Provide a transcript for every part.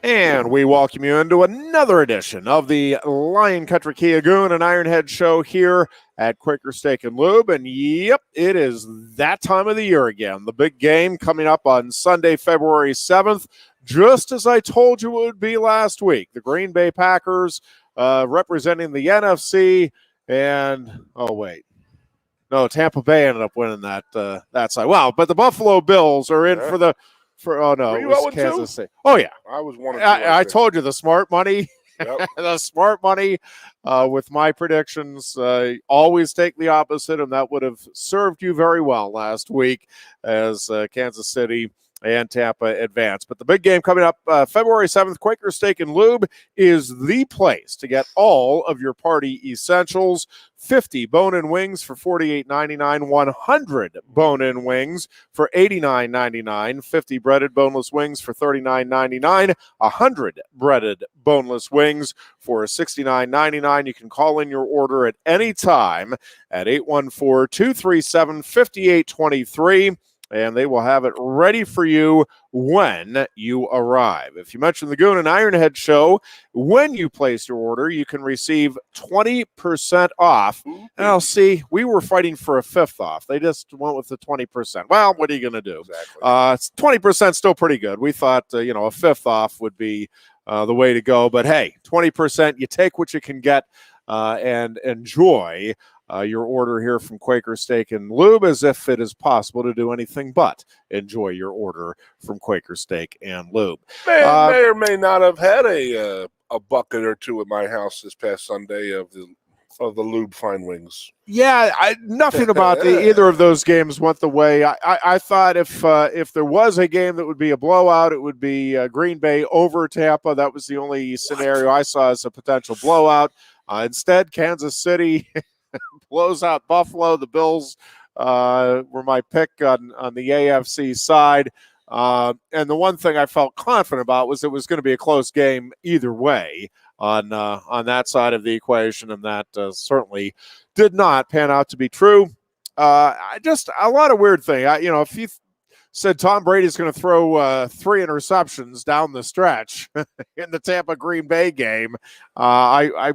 And we welcome you into another edition of the Lion Country Kia Goon and Ironhead show here at Quaker Steak and Lube. And yep, it is that time of the year again. The big game coming up on Sunday, February 7th, just as I told you it would be last week. The Green Bay Packers representing the NFC. And, oh, wait. No, Tampa Bay ended up winning that side. Wow, but the Buffalo Bills are in for the – oh, no, it was Kansas City. Oh, yeah. I was 1 or 2. I told you the smart money. Yep. The smart money with my predictions. Always take the opposite, and that would have served you very well last week as Kansas City and Tampa advance. But the big game coming up February 7th, Quaker Steak and Lube is the place to get all of your party essentials. 50 bone-in wings for $48.99, 100 bone-in wings for $89.99, 50 breaded boneless wings for $39.99, 100 breaded boneless wings for $69.99. You can call in your order at any time at 814-237-5823. And they will have it ready for you when you arrive. If you mention the Goon and Ironhead show, when you place your order, you can receive 20% off. Now, see, we were fighting for a fifth off. They just went with the 20%. Well, what are you going to do? Exactly. 20% still pretty good. We thought, a fifth off would be the way to go. But, hey, 20%, you take what you can get and enjoy your order here from Quaker Steak and Lube, as if it is possible to do anything but enjoy your order from Quaker Steak and Lube. May or may not have had a bucket or two at my house this past Sunday of the Lube fine wings. Yeah, nothing about either of those games went the way I thought. If there was a game that would be a blowout, it would be Green Bay over Tampa. That was the only scenario I saw as a potential blowout. Instead, Kansas City blows out Buffalo. The Bills were my pick on the AFC side. And the one thing I felt confident about was it was going to be a close game either way on that side of the equation, and that certainly did not pan out to be true. Just a lot of weird thing. If you said Tom Brady's going to throw 3 interceptions down the stretch in the Tampa Green Bay game, I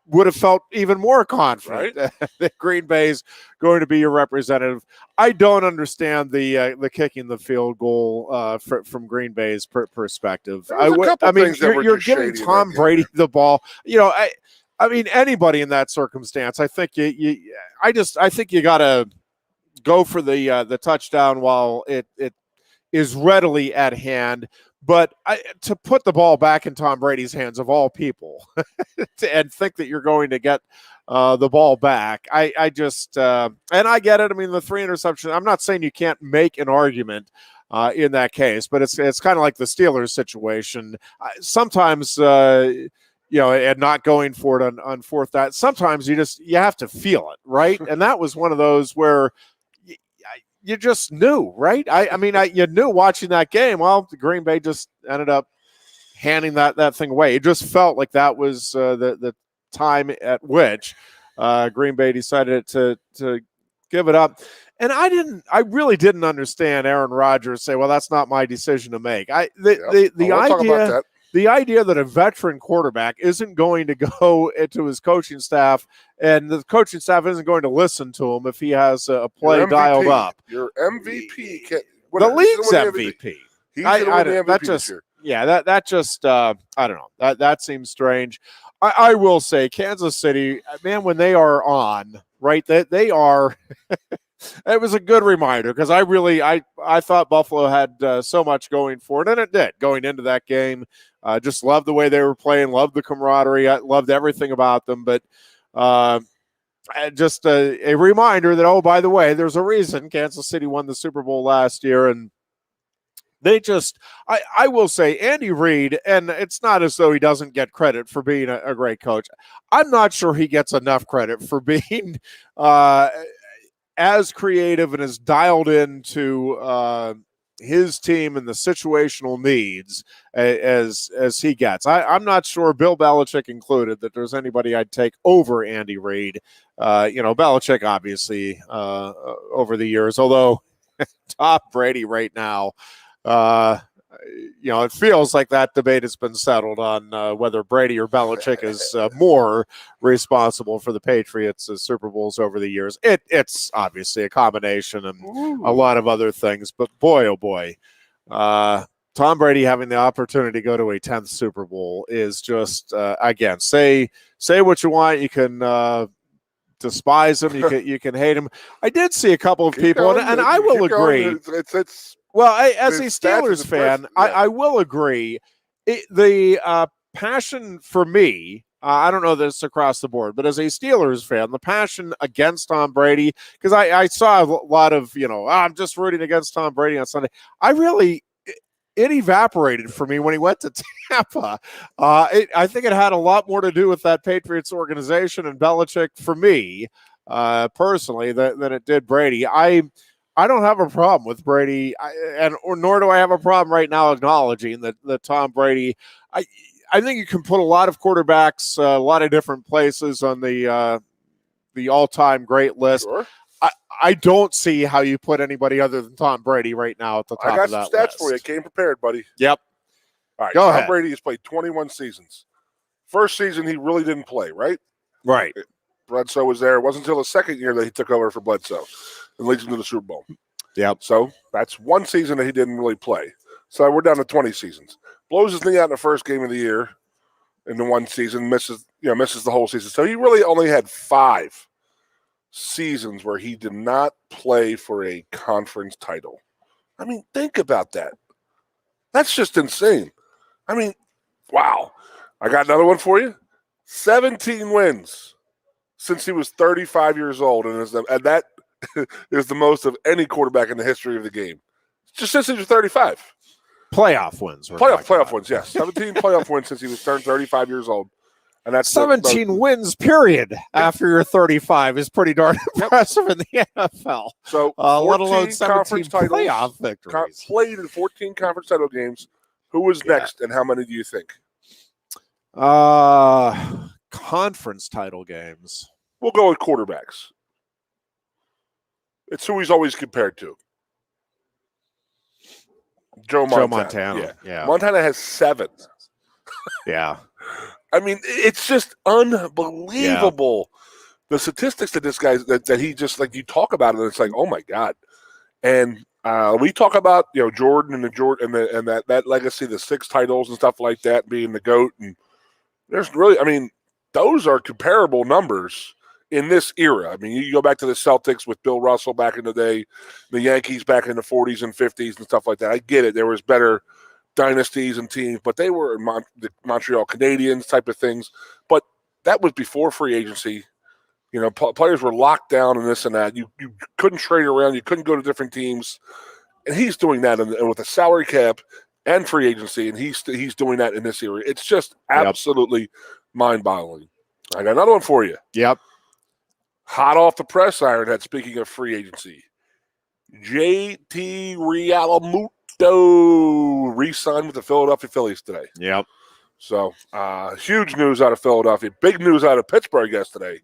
would have felt even more confident that Green Bay's going to be your representative. I don't understand the kicking the field goal from Green Bay's perspective. You're giving Tom Brady the ball. I mean, anybody in that circumstance, I think I think you got to go for the touchdown while it is readily at hand. But to put the ball back in Tom Brady's hands, of all people, and think that you're going to get the ball back, I just and I get it. I mean, the 3 interceptions, I'm not saying you can't make an argument in that case, but it's kind of like the Steelers situation. Sometimes, and not going for it on fourth down, sometimes you have to feel it, right? And that was one of those where you just knew, right? You knew watching that game. Well, the Green Bay just ended up handing that thing away. It just felt like that was the time at which Green Bay decided to give it up. And I really didn't understand Aaron Rodgers say, "Well, that's not my decision to make." The idea that a veteran quarterback isn't going to go into his coaching staff and the coaching staff isn't going to listen to him if he has a play dialed up. Your MVP. The league's MVP. He's going to win the MVP just, this year. Yeah, that just, I don't know. That seems strange. I will say Kansas City, man, when they are on, right, they are – it was a good reminder because I thought Buffalo had so much going for it, and it did going into that game. Just loved the way they were playing, loved the camaraderie, I loved everything about them. But just a reminder that, oh, by the way, there's a reason Kansas City won the Super Bowl last year, and they just I will say Andy Reid, and it's not as though he doesn't get credit for being a great coach. I'm not sure he gets enough credit for being as creative and as dialed into his team and the situational needs as he gets. I'm not sure, Bill Belichick included, that there's anybody I'd take over Andy Reid. Belichick obviously over the years, although Tom Brady right now, it feels like that debate has been settled on whether Brady or Belichick is more responsible for the Patriots' Super Bowls over the years. It's obviously a combination and a lot of other things, but boy, oh boy, Tom Brady having the opportunity to go to a 10th Super Bowl is just, again, say what you want. You can despise him. You can hate him. I did see a couple of people, and I will agree. Well, as a Steelers fan, I will agree. The passion for me, I don't know that it's across the board, but as a Steelers fan, the passion against Tom Brady, because I saw a lot of, I'm just rooting against Tom Brady on Sunday. It evaporated for me when he went to Tampa. I think it had a lot more to do with that Patriots organization and Belichick for me, personally, than it did Brady. I don't have a problem with Brady, nor do I have a problem right now acknowledging that Tom Brady. I think you can put a lot of quarterbacks, a lot of different places on the all-time great list. Sure. I don't see how you put anybody other than Tom Brady right now at the top of that list. I got some stats for you. I came prepared, buddy. Yep. All right. Go ahead. Tom Brady has played 21 seasons. First season, he really didn't play, right? Right. Bledsoe was there. It wasn't until the second year that he took over for Bledsoe and leads him to the Super Bowl. Yep. So that's one season that he didn't really play. So we're down to 20 seasons. Blows his knee out in the first game of the year in the one season, misses the whole season. So he really only had 5 seasons where he did not play for a conference title. I mean, think about that. That's just insane. I mean, wow. I got another one for you. 17 wins since he was 35 years old, and that is the most of any quarterback in the history of the game. Just since he was 35. Playoff wins. Playoff wins, yes. 17 playoff wins since he was turned 35 years old. And that's 17 wins, period, after you're 35 is pretty darn impressive in the NFL. So, let alone 17 playoff victories. Played in 14 conference title games. Who was next, and how many do you think? Conference title games. We'll go with quarterbacks. It's who he's always compared to. Joe Montana. Yeah. Montana has 7. Yeah. I mean, it's just unbelievable. Yeah. The statistics that this guy that he just, like, you talk about it, and it's like, oh my God. And we talk about Jordan and that legacy, the 6 titles and stuff like that, being the GOAT, and there's really, I mean, those are comparable numbers in this era. I mean, you go back to the Celtics with Bill Russell back in the day, the Yankees back in the 40s and 50s and stuff like that. I get it. There was better dynasties and teams, but they were the Montreal Canadiens type of things. But that was before free agency. Players were locked down and this and that. You couldn't trade around. You couldn't go to different teams. And he's doing that and with a salary cap and free agency, and he's doing that in this area. It's just absolutely mind-boggling. I got another one for you. Yep. Hot off the press, Ironhead, speaking of free agency. JT Realmuto re-signed with the Philadelphia Phillies today. Yep. So, huge news out of Philadelphia. Big news out of Pittsburgh yesterday.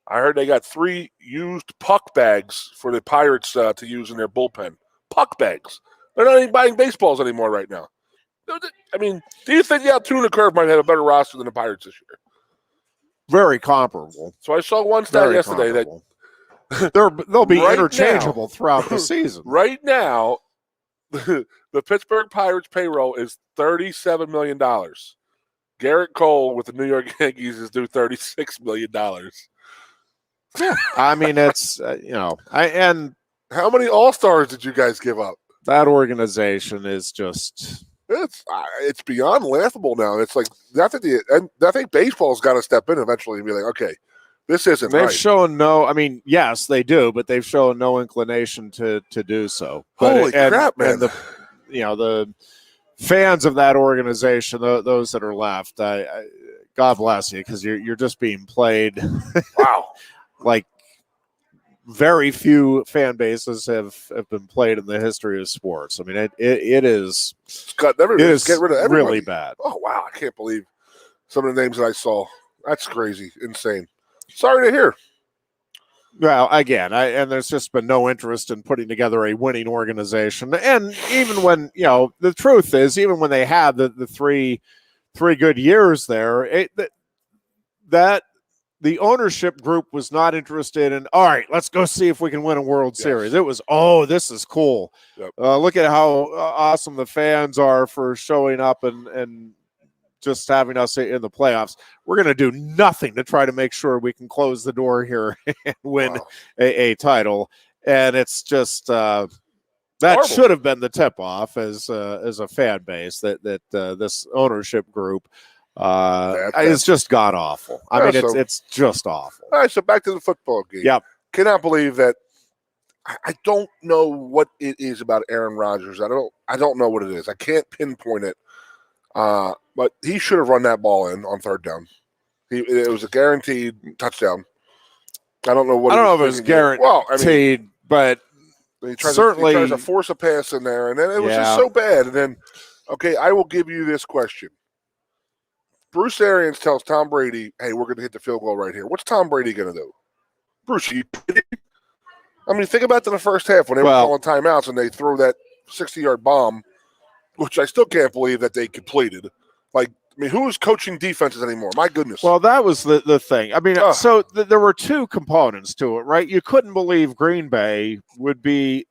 I heard they got 3 used puck bags for the Pirates to use in their bullpen. Puck bags. They're not even buying baseballs anymore right now. I mean, do you think the Altoona Curve might have a better roster than the Pirates this year? Very comparable. So I saw one stat yesterday that they'll be interchangeable throughout the season. Right now, the Pittsburgh Pirates payroll is $37 million. Garrett Cole with the New York Yankees is due $36 million. I mean, it's and how many All-Stars did you guys give up? That organization is just it's beyond laughable now. It's like I think baseball's got to step in eventually and be like, okay, this isn't they've right. shown no. I mean, yes, they do, but they've shown no inclination to do so. Holy crap, man! And the fans of that organization, those that are left, God bless you, because you're just being played. Wow. Like very few fan bases have been played in the history of sports. I mean, it is get rid of everybody. Really bad. Oh wow, I can't believe some of the names that I saw. That's crazy, insane. Sorry to hear. Well, again, and there's just been no interest in putting together a winning organization. And even when, the truth is, even when they had the three good years there, that the ownership group was not interested in, all right, let's go see if we can win a World Series. It was, this is cool. Yep. Look at how awesome the fans are for showing up and just having us in the playoffs. We're going to do nothing to try to make sure we can close the door here and win a title. And it's just that horrible. Should have been the tip-off as a fan base that this ownership group it's just god awful. I mean, it's just awful. All right, so back to the football game. Yep. Cannot believe that. I don't know what it is about Aaron Rodgers. I don't know what it is. I can't pinpoint it. But he should have run that ball in on third down. It was a guaranteed touchdown. I don't know what. I don't know if it was guaranteed. Well, I mean, but he tries to force a pass in there, and then it was just so bad. And then, okay, I will give you this question. Bruce Arians tells Tom Brady, "Hey, we're going to hit the field goal right here." What's Tom Brady going to do? Bruce, are you kidding? I mean, think about the first half when they were calling timeouts and they threw that 60-yard bomb, which I still can't believe that they completed. Like, I mean, who is coaching defenses anymore? My goodness. Well, that was the thing. I mean, so there were two components to it, right? You couldn't believe Green Bay would be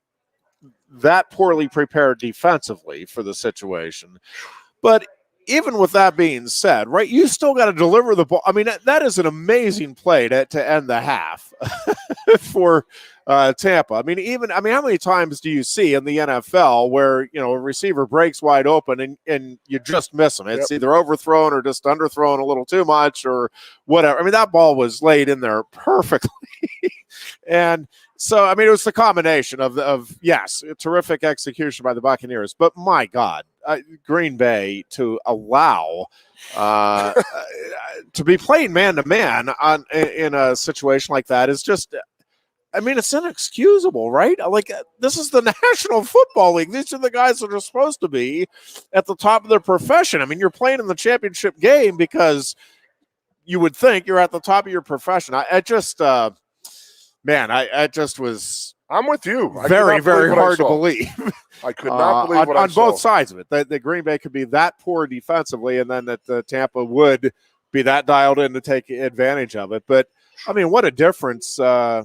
that poorly prepared defensively for the situation. But even with that being said, right, you still got to deliver the ball. I mean, that is an amazing play to end the half for Tampa. I mean, how many times do you see in the NFL where, a receiver breaks wide open and you just miss him? It's either overthrown or just underthrown a little too much or whatever. I mean, that ball was laid in there perfectly. And so, I mean, it was the combination of yes, terrific execution by the Buccaneers, but my God, Green Bay to allow to be playing man-to-man in a situation like that is just, I mean, it's inexcusable, right? Like, this is the National Football League. These are the guys that are supposed to be at the top of their profession. I mean, you're playing in the championship game because you would think you're at the top of your profession. I just was. I'm with you. Very, very hard to believe. I could not believe what I saw. On both sides of it. That Green Bay could be that poor defensively, and then that Tampa would be that dialed in to take advantage of it. But, I mean, what a difference. I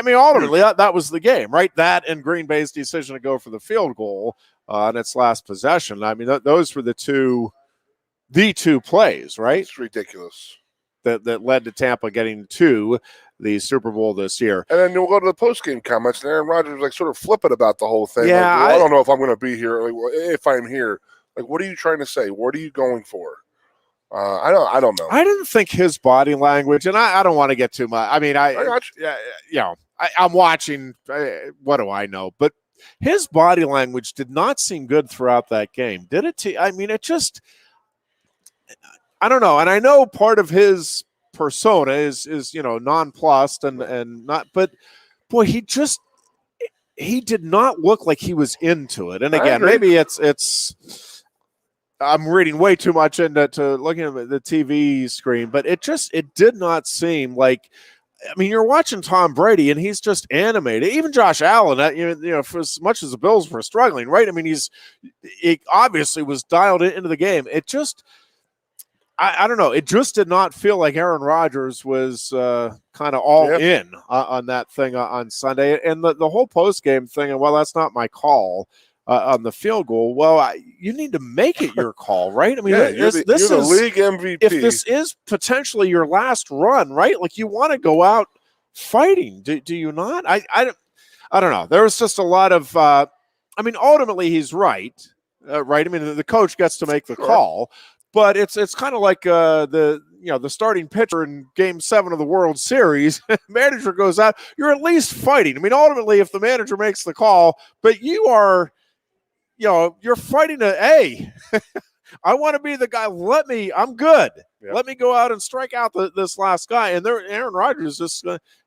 mean, ultimately, that was the game, right? That and Green Bay's decision to go for the field goal on its last possession. I mean, those were the two plays, right? It's ridiculous. That led to Tampa getting to the Super Bowl this year. And then you'll go to the post-game comments, and Aaron Rodgers was sort of flippant about the whole thing. Yeah, I don't know if I'm going to be here. If I'm here, what are you trying to say? What are you going for? I don't know. I didn't think his body language, and I don't want to get too much. I mean, I'm watching. What do I know? But his body language did not seem good throughout that game, did it? I mean, it just. I don't know, and I know part of his persona is nonplussed and not, but boy, he did not look like he was into it. And again, maybe it's I'm reading way too much into looking at the TV screen, but it did not seem like. I mean, you're watching Tom Brady, and he's just animated. Even Josh Allen, for as much as the Bills were struggling, right? I mean, he obviously was dialed into the game. It just. I don't know. It just did not feel like Aaron Rodgers was kind of all in on that thing on Sunday. And the whole post-game thing, and well, that's not my call on the field goal. Well, you need to make it your call, right? I mean, you're the league MVP. If this is potentially your last run, right? Like, you want to go out fighting. Do you not? I don't know. There was just a lot of I mean, ultimately, he's right. Right? I mean, the coach gets to make the call. But it's kind of like the starting pitcher in Game 7 of the World Series. Manager goes out, you're at least fighting. I mean, ultimately, if the manager makes the call, but you are, you're fighting I want to be the guy. I'm good. Yep. Let me go out and strike out this last guy. And Aaron Rodgers just,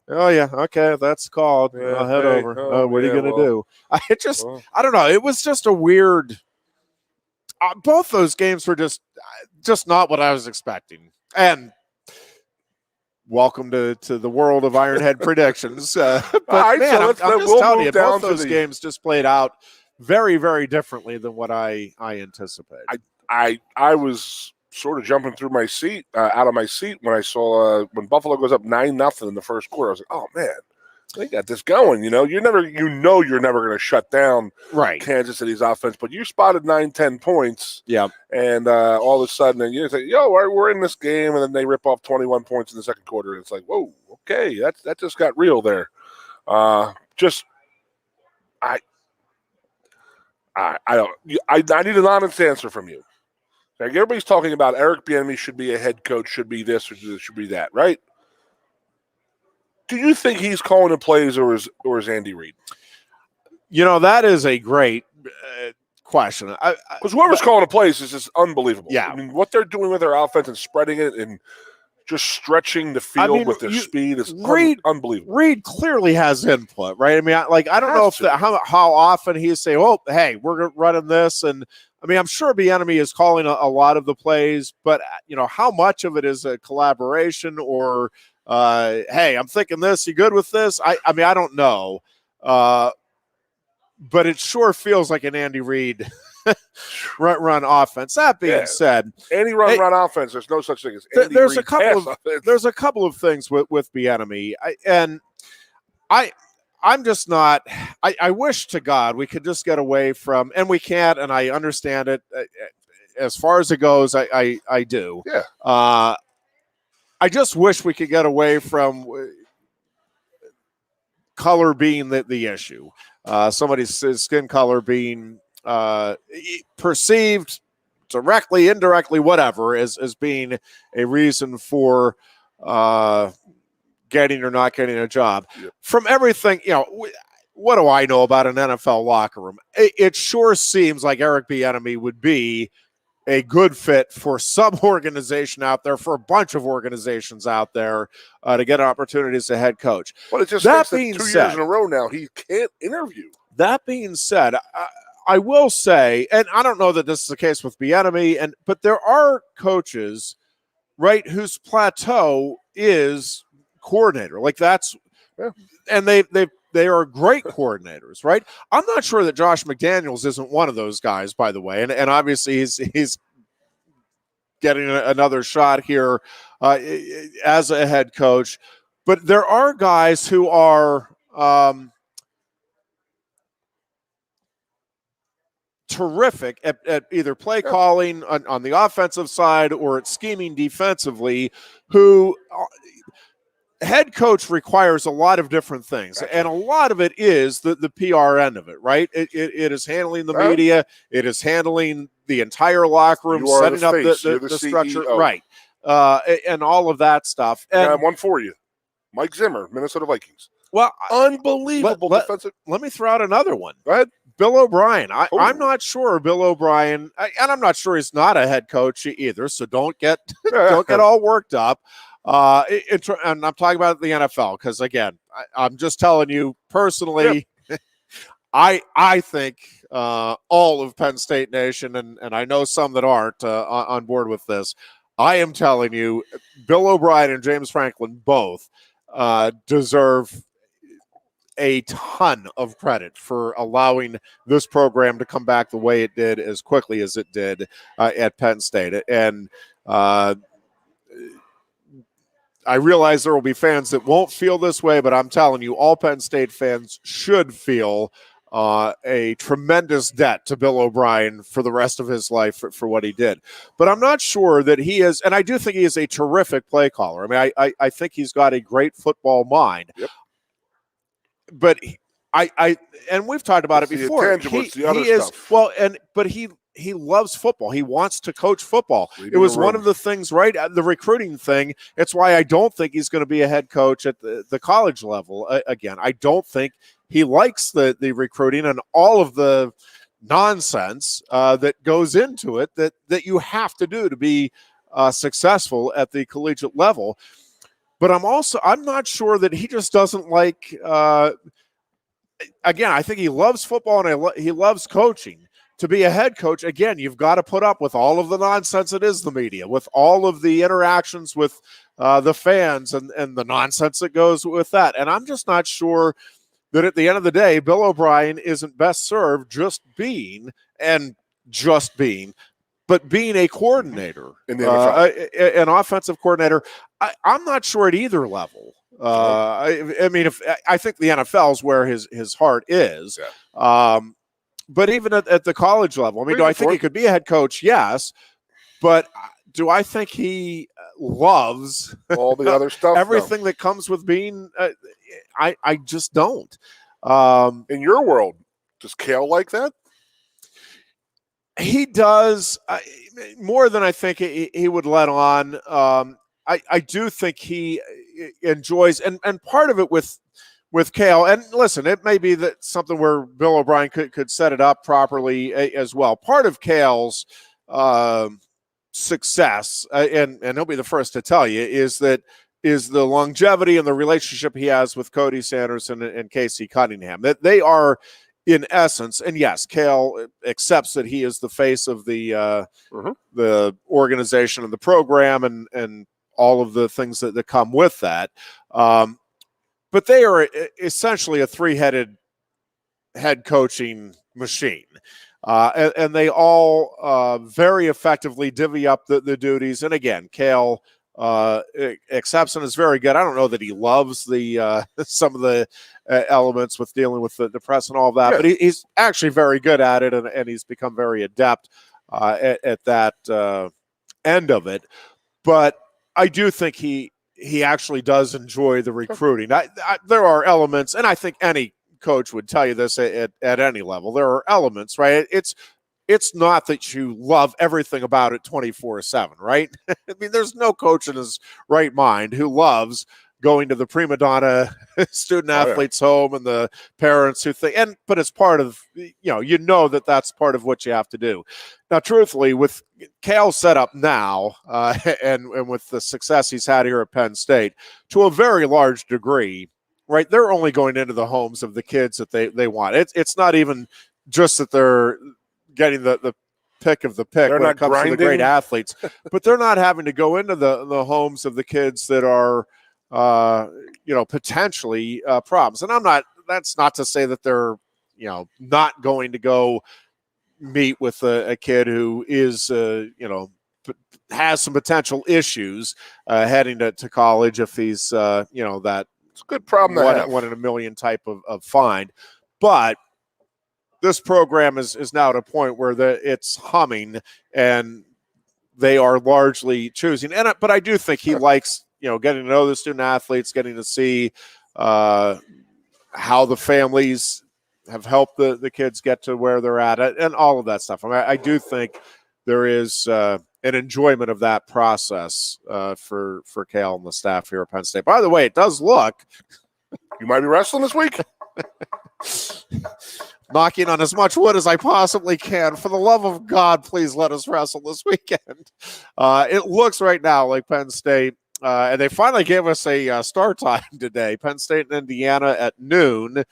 okay, that's called. I'll head over. What are you going to do? I don't know. It was just a weird. Both those games were just not what I was expecting. And welcome to the world of Ironhead predictions. But right, man, so I'm just we'll telling move you, down both to those games just played out very, very differently than what I anticipated. I was sort of jumping through my seat, out of my seat when I saw when Buffalo goes up 9-0 in the first quarter. I was like, oh man, they got this going. You're never going to shut down Kansas City's offense, but you spotted 9-10 points. Yeah, and all of a sudden, you say, yo, we're in this game, and then they rip off 21 points in the second quarter, and it's like, whoa, okay, that just got real there. I need an honest answer from you. Like, everybody's talking about Eric Bieniemy should be a head coach, should be this, or should be that, right? Do you think he's calling the plays, or is Andy Reid? That is a great question. Because whoever's calling the plays is just unbelievable. Yeah. I mean, what they're doing with their offense and spreading it and just stretching the field with their speed is unbelievable. Reid clearly has input, right? I mean, I don't know if how often he's saying, "Oh, hey, we're running this," and I mean, I'm sure Bieniemy is calling a lot of the plays, but how much of it is a collaboration or, hey, I'm thinking this. You good with this? I mean, I don't know, but it sure feels like an Andy Reid run offense. That being said, Andy run offense. There's no such thing as Andy Reid there's a couple of things with Bieniemy, I'm just not. I wish to God we could just get away from, and we can't. And I understand it as far as it goes. I do. Yeah. I just wish we could get away from color being the issue. Somebody's skin color being perceived directly, indirectly, whatever, as being a reason for getting or not getting a job. Yep. From everything, what do I know about an NFL locker room? It sure seems like Eric Bieniemy would be a good fit for some organization out there, for a bunch of organizations out there, to get opportunities as a head coach. But it just that being 2 years in a row now, he can't interview. That being said, I will say, and I don't know that this is the case with Bieniemy, but there are coaches, right, whose plateau is coordinator. Like that's, and they are great coordinators, right? I'm not sure that Josh McDaniels isn't one of those guys, by the way, and obviously he's getting another shot here as a head coach. But there are guys who are terrific at either play calling on the offensive side or at scheming defensively, who head coach requires a lot of different things. And a lot of it is the PR end of it, right? It is handling the media. It is handling the entire locker room, setting up the structure. CEO. Right. And all of that stuff. And I have one for you. Mike Zimmer, Minnesota Vikings. Well, unbelievable defensive. Let me throw out another one. Go ahead. Bill O'Brien. I'm not sure Bill O'Brien, and I'm not sure he's not a head coach either. So don't get all worked up. And I'm talking about the NFL because, again, I'm just telling you personally, I think all of Penn State Nation, and I know some that aren't on board with this, I am telling you, Bill O'Brien and James Franklin both deserve a ton of credit for allowing this program to come back the way it did as quickly as it did at Penn State. And I realize there will be fans that won't feel this way, but I'm telling you, all Penn State fans should feel a tremendous debt to Bill O'Brien for the rest of his life for what he did. But I'm not sure that he is, and I do think he is a terrific play caller. I mean, I think he's got a great football mind. Yep. But and we've talked about it before. He loves football. He wants to coach football. It was one of the things, right? The recruiting thing. It's why I don't think he's going to be a head coach at the college level. Again, I don't think he likes the recruiting and all of the nonsense that goes into it that you have to do to be successful at the collegiate level. But I'm not sure that he just doesn't like, again, I think he loves football and he loves coaching. to be a head coach, again, you've got to put up with all of the nonsense that is the media, with all of the interactions with the fans and the nonsense that goes with that. And I'm just not sure that at the end of the day, Bill O'Brien isn't best served just being but being a coordinator, in the NFL. An offensive coordinator. I'm not sure at either level. I mean, I think the NFL is where his heart is. Yeah. But even at the college level, I mean, do I think he could be a head coach? Yes. But do I think he loves all the other stuff? Everything that comes with being I just don't. In your world, does Cale like that? He does more than I think he would let on. I do think he enjoys, and part of it with Cale, and listen, it may be that something where Bill O'Brien could set it up properly as well. Part of Cale's success, and he'll be the first to tell you, is the longevity and the relationship he has with Cody Sanderson and Casey Cunningham. That they are, in essence, and yes, Cale accepts that he is the face of the organization and the program and all of the things that come with that. But they are essentially a three-headed head coaching machine. And they all very effectively divvy up the duties. And again, Cale accepts and is very good. I don't know that he loves the some of the elements with dealing with the press and all of that, but he's actually very good at it, and he's become very adept at that end of it. But I do think he actually does enjoy the recruiting. There are elements, and I think any coach would tell you this at any level. There are elements, right? It's not that you love everything about it 24/7, right? I mean, there's no coach in his right mind who loves going to the prima donna student athletes home and the parents who think, but it's part of, that's part of what you have to do. Now, truthfully, with Cale's setup now, and with the success he's had here at Penn State, to a very large degree, right, they're only going into the homes of the kids that they want. It's not even just that they're getting the pick of the pick when it comes to the great athletes, but they're not having to go into the homes of the kids that are potentially problems. And that's not to say that they're not going to go meet with a kid who is has some potential issues heading to college if he's that it's a good problem to have. 1 in a million type of find. But this program is now at a point where it's humming, and they are largely choosing. But I do think he likes getting to know the student athletes, getting to see how the families have helped the kids get to where they're at, and all of that stuff. I mean, I do think there is an enjoyment of that process for Cale and the staff here at Penn State. By the way, it does look you might be wrestling this week. Knocking on as much wood as I possibly can. For the love of God, please let us wrestle this weekend. It looks right now like Penn State, and they finally gave us a start time today. Penn State and Indiana at noon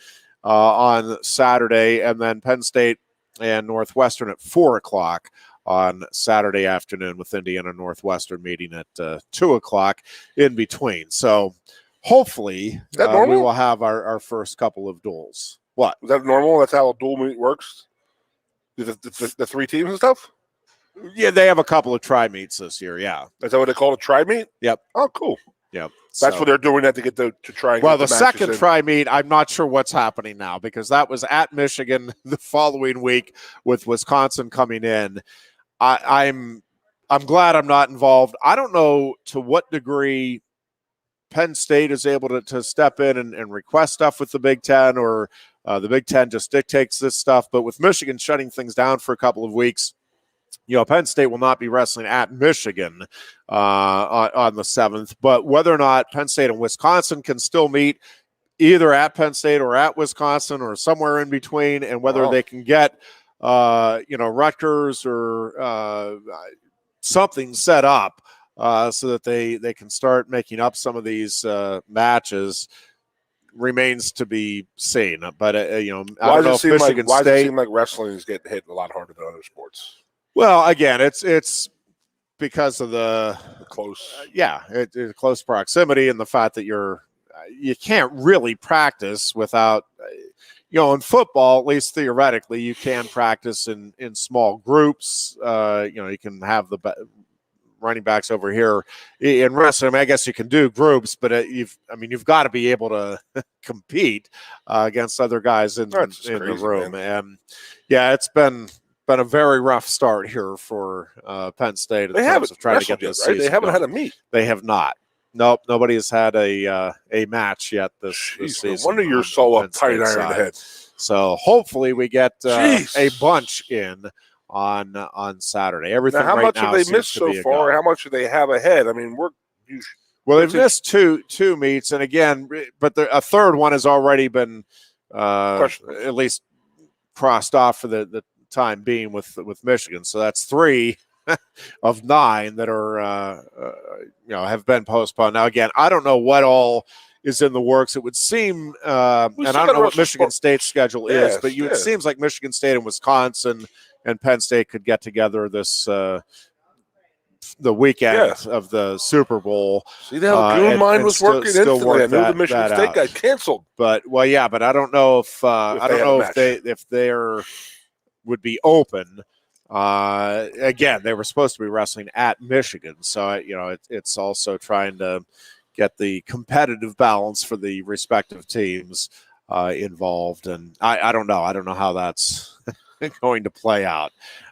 on Saturday, and then Penn State and Northwestern at 4 o'clock on Saturday afternoon, with Indiana and Northwestern meeting at 2 o'clock in between. So hopefully we will have our first couple of duels. What? Is that normal? That's how a dual meet works? The 3 teams and stuff? Yeah, they have a couple of tri-meets this year, yeah. Is that what they call a tri-meet? Yep. Oh, cool. Yep. That's what they're doing that to get to try and well, get the second tri-meet, I'm not sure what's happening now, because that was at Michigan the following week with Wisconsin coming in. I'm glad I'm not involved. I don't know to what degree Penn State is able to step in and request stuff with the Big Ten, or the Big Ten just dictates this stuff. But with Michigan shutting things down for a couple of weeks, Penn State will not be wrestling at Michigan on the 7th. But whether or not Penn State and Wisconsin can still meet either at Penn State or at Wisconsin or somewhere in between, and whether they can get Rutgers or something set up so that they can start making up some of these matches. remains to be seen. But I don't Why know if Michigan does it State. seem like wrestling is getting hit a lot harder than other sports? Well, again, it's because of the Close. Close proximity and the fact that you can't really practice without. In football, at least theoretically, you can practice in small groups. You can have the running backs over here in wrestling. I guess you can do groups, but you've got to be able to compete against other guys in the room. Man. And it's been a very rough start here for Penn State in terms of trying to get this season. They haven't going. had a meet. They have not. Nope, nobody has had a match yet this season. No wonder you're so uptight, Ironhead. So hopefully we get a bunch in on Saturday. Everything. Now, how right much now have they missed so far? How much do they have ahead? I mean, they've missed two meets, and again, but a third one has already been at least crossed off for the time being with Michigan. So that's 3 of 9 that are have been postponed. Now again, I don't know what all is in the works. It would seem, and I don't know what Michigan State's schedule is, but it seems like Michigan State and Wisconsin and Penn State could get together this the weekend of the Super Bowl. See how Goon Mine was working instantly. I knew the Michigan State got canceled. But but I don't know if if they're would be open. Again, they were supposed to be wrestling at Michigan, so it's also trying to get the competitive balance for the respective teams involved, and I don't know how that's going to play out.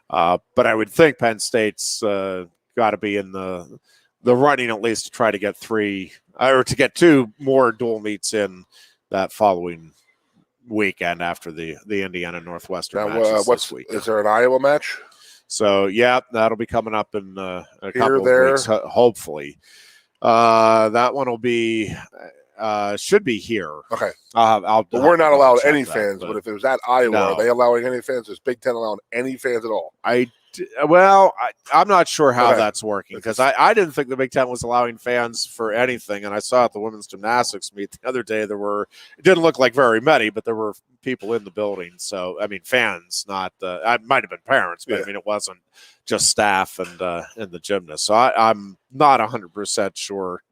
But I would think Penn State's got to be in the running at least to try to get 3 or to get 2 more dual meets in that following weekend after the Indiana Northwestern matches this week. Is there an Iowa match? So that'll be coming up in a couple of weeks, hopefully. That one will be should be here. Okay. We're not allowed any fans, but if it was at Iowa, are they allowing any fans? Is Big Ten allowing any fans at all? I'm not sure how that's working because I didn't think the Big Ten was allowing fans for anything, and I saw at the women's gymnastics meet the other day it didn't look like very many, but there were people in the building. So fans, not it might have been parents, but it wasn't just staff and the gymnasts. So I'm not 100% sure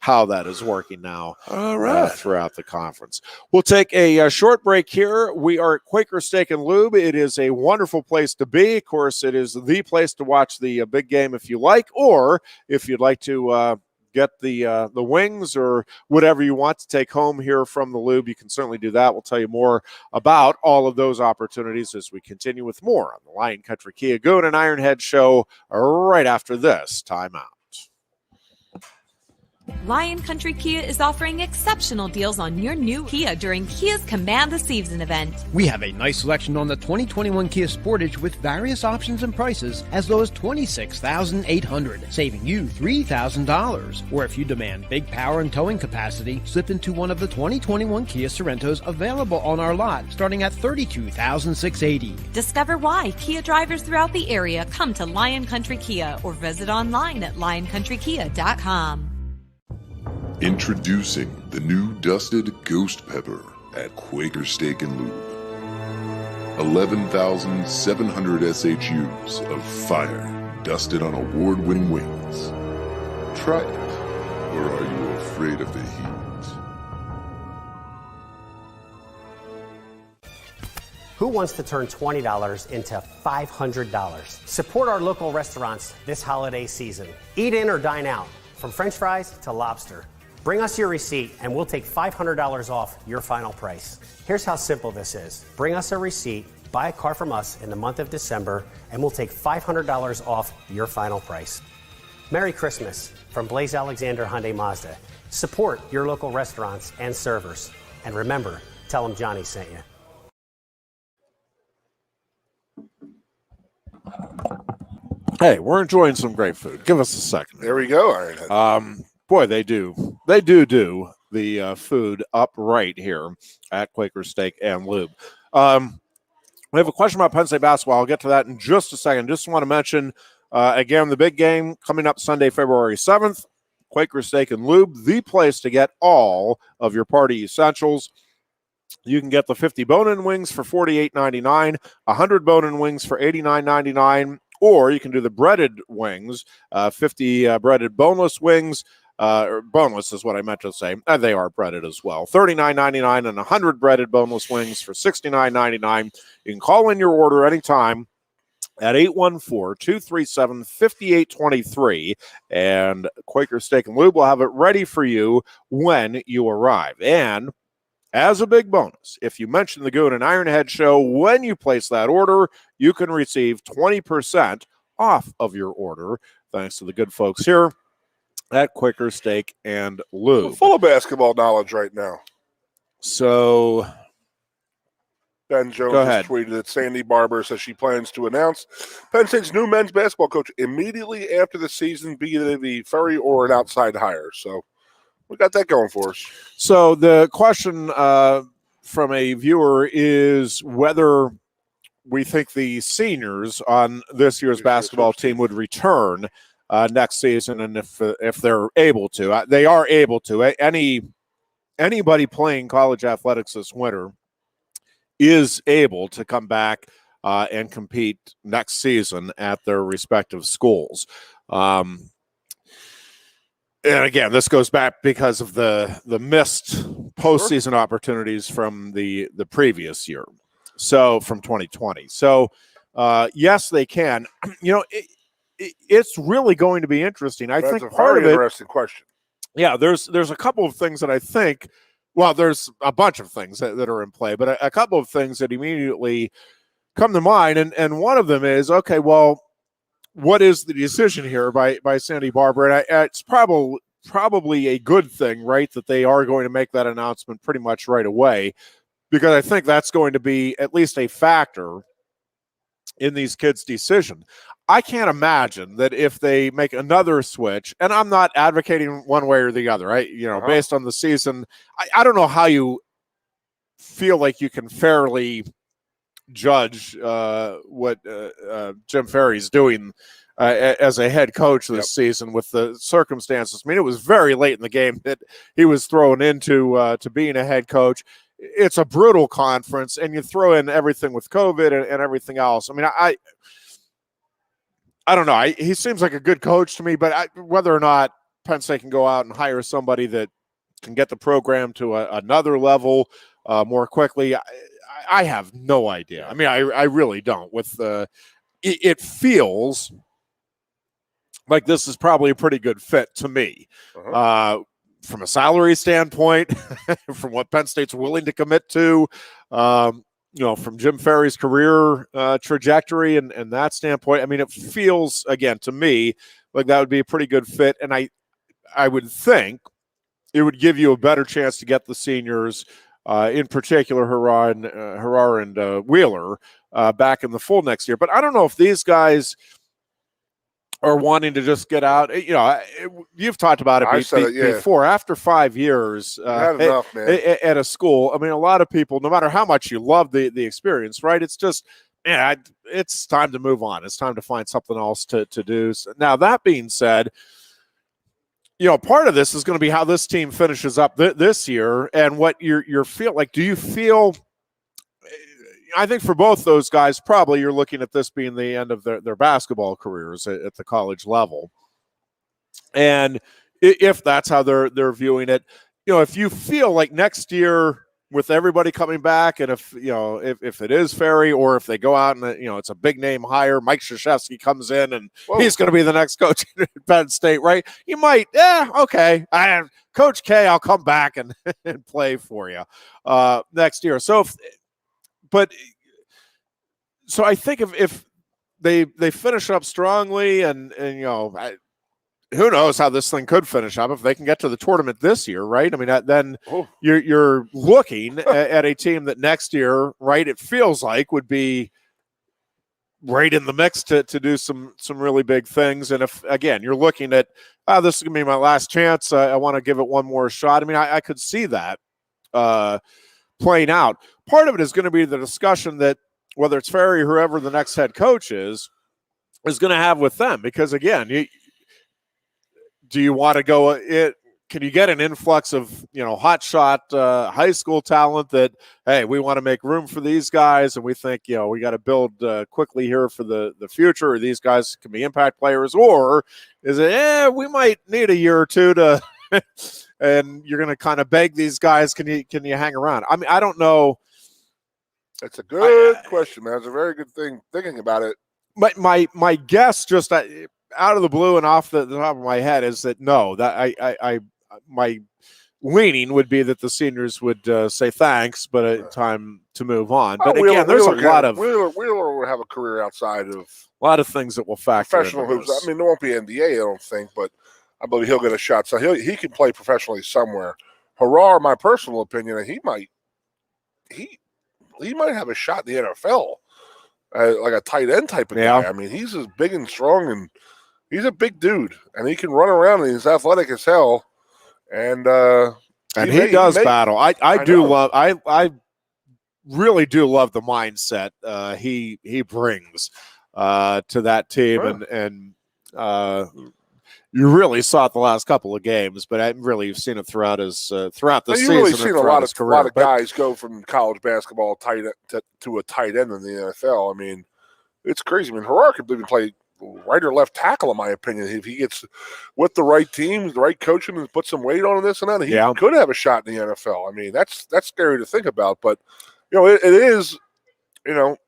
how that is working now. All right, throughout the conference. We'll take a short break here. We are at Quaker Steak and Lube. It is a wonderful place to be. Of course, it is the place to watch the big game if you like, or if you'd like to get the wings or whatever you want to take home here from the Lube, you can certainly do that. We'll tell you more about all of those opportunities as we continue with more on the Lion Country Kia Goon and Ironhead show right after this timeout. Lion Country Kia is offering exceptional deals on your new Kia during Kia's Command the Season event. We have a nice selection on the 2021 Kia Sportage with various options and prices as low as $26,800, saving you $3,000. Or if you demand big power and towing capacity, slip into one of the 2021 Kia Sorrentos available on our lot, starting at $32,680. Discover why Kia drivers throughout the area come to Lion Country Kia or visit online at lioncountrykia.com. Introducing the new dusted Ghost Pepper at Quaker Steak and Lube. 11,700 SHUs of fire dusted on award-winning wings. Try it, or are you afraid of the heat? Who wants to turn $20 into $500? Support our local restaurants this holiday season. Eat in or dine out, from French fries to lobster. Bring us your receipt and we'll take $500 off your final price. Here's how simple this is. Bring us a receipt, buy a car from us in the month of December, and we'll take $500 off your final price. Merry Christmas from Blaze Alexander Hyundai Mazda. Support your local restaurants and servers. And remember, tell them Johnny sent you. Hey, we're enjoying some great food. Give us a second. There we go, Ironhead. Boy, they do the food up right here at Quaker Steak and Lube. We have a question about Penn State basketball. I'll get to that in just a second. Just want to mention, again, the big game coming up Sunday, February 7th. Quaker Steak and Lube, the place to get all of your party essentials. You can get the 50 bone-in wings for $48.99, 100 bone-in wings for $89.99, or you can do the breaded wings, 50 breaded boneless wings, or boneless is what I meant to say. They are breaded as well. $39.99 and 100 breaded boneless wings for $69.99. You can call in your order anytime at 814-237-5823, and Quaker Steak and Lube will have it ready for you when you arrive. And as a big bonus, if you mention the Goon and Ironhead show when you place that order, you can receive 20% off of your order, thanks to the good folks here at Quaker Steak and Lube. We're full of basketball knowledge right now. So Ben Jones just tweeted that Sandy Barber says she plans to announce Penn State's new men's basketball coach immediately after the season, be it the Ferry or an outside hire. So we got that going for us. So the question from a viewer is whether we think the seniors on this year's basketball team would return next season, and if they're able to. They are able to. Anybody playing college athletics this winter is able to come back and compete next season at their respective schools. And again, this goes back because of the missed postseason opportunities from the previous year, so from 2020. So, yes, they can. It's really going to be interesting. I think part of it. Interesting question. Yeah, there's a couple of things that I think. Well, there's a bunch of things that are in play, but a couple of things that immediately come to mind, and one of them is, okay, well, what is the decision here by Sandy Barber? And it's probably a good thing, right, that they are going to make that announcement pretty much right away, because I think that's going to be at least a factor in these kids' decision. I can't imagine that if they make another switch, and I'm not advocating one way or the other, right? Based on the season, I don't know how you feel like you can fairly judge what Jim Ferry's doing as a head coach this season with the circumstances. I mean, it was very late in the game that he was thrown into to being a head coach. It's a brutal conference, and you throw in everything with COVID and everything else. I mean, I don't know. He seems like a good coach to me, but whether or not Penn State can go out and hire somebody that can get the program to another level more quickly, I have no idea. I mean, I really don't. It feels like this is probably a pretty good fit to me. From a salary standpoint, from what Penn State's willing to commit to, from Jim Ferry's career trajectory and that standpoint. I mean, it feels, again, to me, like that would be a pretty good fit. And I would think it would give you a better chance to get the seniors, in particular Harar and Wheeler, back in the fold next year. But I don't know if these guys are wanting to just get out. You've talked about it before. After 5 years enough, man. At a school, I mean, a lot of people, no matter how much you love the experience, right? It's just, it's time to move on. It's time to find something else to do. So now, that being said, part of this is going to be how this team finishes up this year and what you feel like. Do you feel? I think for both those guys, probably you're looking at this being the end of their basketball careers at the college level. And if that's how they're viewing it, if you feel like next year with everybody coming back, and if it is Ferry, or if they go out and it's a big name hire, Mike Krzyzewski comes in and he's going to be the next coach at Penn State, right? You might, okay, Coach K, I'll come back and play for you next year. So So I think if they finish up strongly, and who knows how this thing could finish up if they can get to the tournament this year, right? I mean, then you're looking at a team that next year, right, it feels like would be right in the mix to do some really big things. And if, again, you're looking at, this is going to be my last chance, I want to give it one more shot. I mean, I could see that playing out. Part of it is going to be the discussion that whether it's Ferry or whoever the next head coach is going to have with them. Because, again, do you want to go it? Can you get an influx of, hot shot high school talent that, hey, we want to make room for these guys and we think, we got to build quickly here for the future, or these guys can be impact players? Or is it, we might need a year or two to and you're going to kind of beg these guys, can you hang around? I mean, I don't know. That's a good question, man. It's a very good thing thinking about it. My guess, just out of the blue and off the top of my head, is that no, that my leaning would be that the seniors would say thanks, but time to move on. But again, there's a lot of Wheeler will have a career outside of a lot of things that will factor professional hoops. I mean, there won't be NBA, I don't think, but I believe he'll get a shot. So he can play professionally somewhere. Harar, my personal opinion, he might have a shot in the NFL, like a tight end type of guy. I mean, he's as big and strong, and he's a big dude, and he can run around, and he's athletic as hell. And he does battle. I really do love the mindset he brings to that team, and you really saw it the last couple of games, but I really have seen it throughout the season. You've really seen a lot of guys go from college basketball to a tight end in the NFL. I mean, it's crazy. I mean, Harar could even play right or left tackle, in my opinion. If he gets with the right teams, the right coaching, and put some weight on this and that, he could have a shot in the NFL. I mean, that's scary to think about, but it is.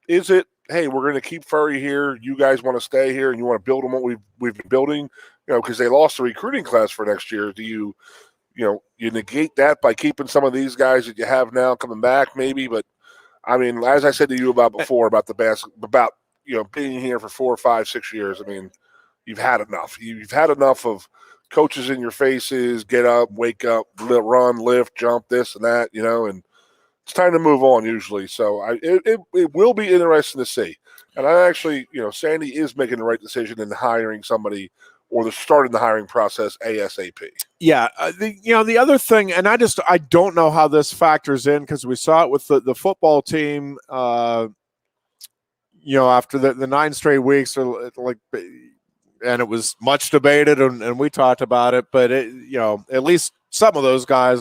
Is it? Hey, we're going to keep Furry here. You guys want to stay here, and you want to build on what we've been building. Because they lost the recruiting class for next year. Do you negate that by keeping some of these guys that you have now coming back, maybe? But I mean, as I said to you about before, about being here for 4, 5, 6 years. I mean, you've had enough. You've had enough of coaches in your faces. Get up, wake up, run, lift, jump, this and that. And it's time to move on usually. So it will be interesting to see. And I actually, Sandy is making the right decision in hiring somebody, or starting the hiring process ASAP. Yeah, the other thing, and I don't know how this factors in, because we saw it with the football team. After the 9 straight weeks, and it was much debated, and we talked about it. But at least some of those guys,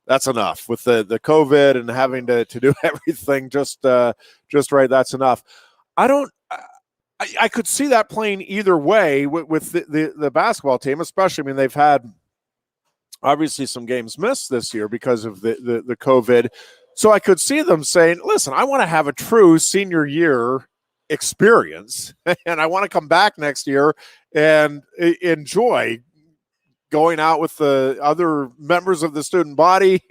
that's enough with the COVID and having to do everything just right. That's enough. I could see that playing either way with the basketball team, especially. I mean, they've had obviously some games missed this year because of the COVID. So I could see them saying, listen, I want to have a true senior year experience, and I want to come back next year and enjoy going out with the other members of the student body,